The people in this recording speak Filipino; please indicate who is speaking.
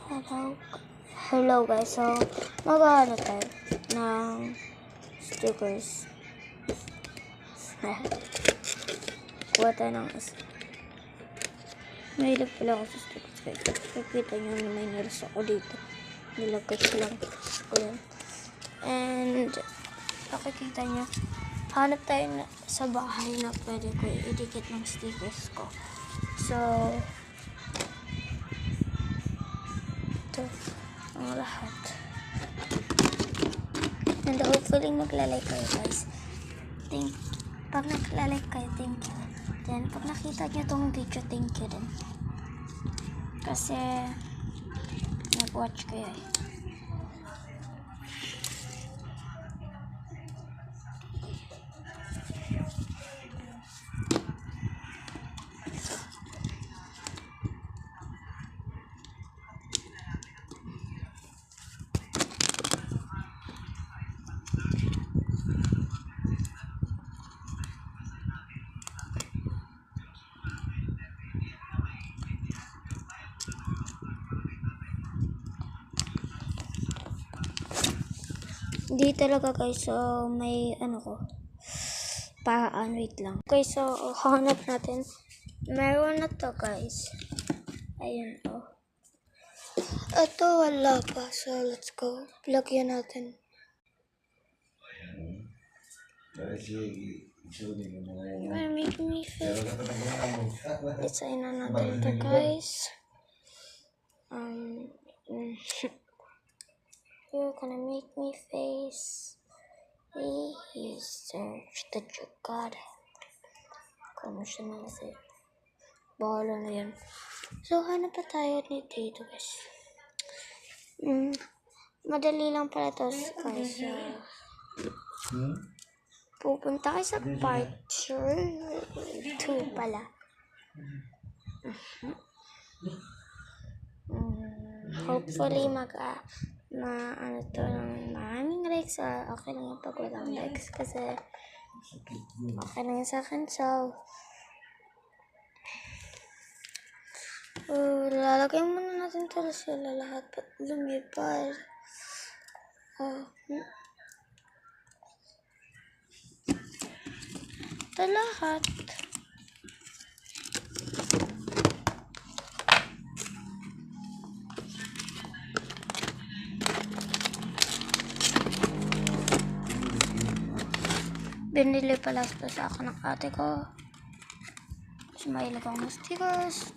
Speaker 1: Hello guys, so mag-ano tayo ng stickers. Kuha tayo ng isa. Mahilig pala ako sa stickers guys. Nakikita nyo na may naras ako dito. Nilagay ko lang. Ayan. And nakikita nyo, hanap tayo sa bahay na pwede ko i-dikit ng stickers ko. So ito ang lahat. And hopefully maglalike kayo guys. Pag naglalike kayo, thank you. Then pag nakita nyo tong video, thank you din. Kasi nag-watch kayo eh. Hindi talaga guys, so may ano ko paraan, wait lang. Okay, so hanap natin. Meron na to guys. Ayun oh. Ito wala pa, so let's go. Lagyan natin. Make me feel. Isayin na natin to guys. You're gonna make me face. Search that you got. Kamusta na kasi. Bahala na yan. So, hanap pa tayo dito guys. Madali lang pala to guys. Pupunta kayo sa part 2 pala. Hopefully ano to ng maraming likes. Okay lang yung pag walang likes kasi okay lang sa akin. So lalagay muna natin to sila lahat at lumipad. Ito lahat. Binili pala ito sa akin ng ate ko. Kasi mahilig ako ng stickers.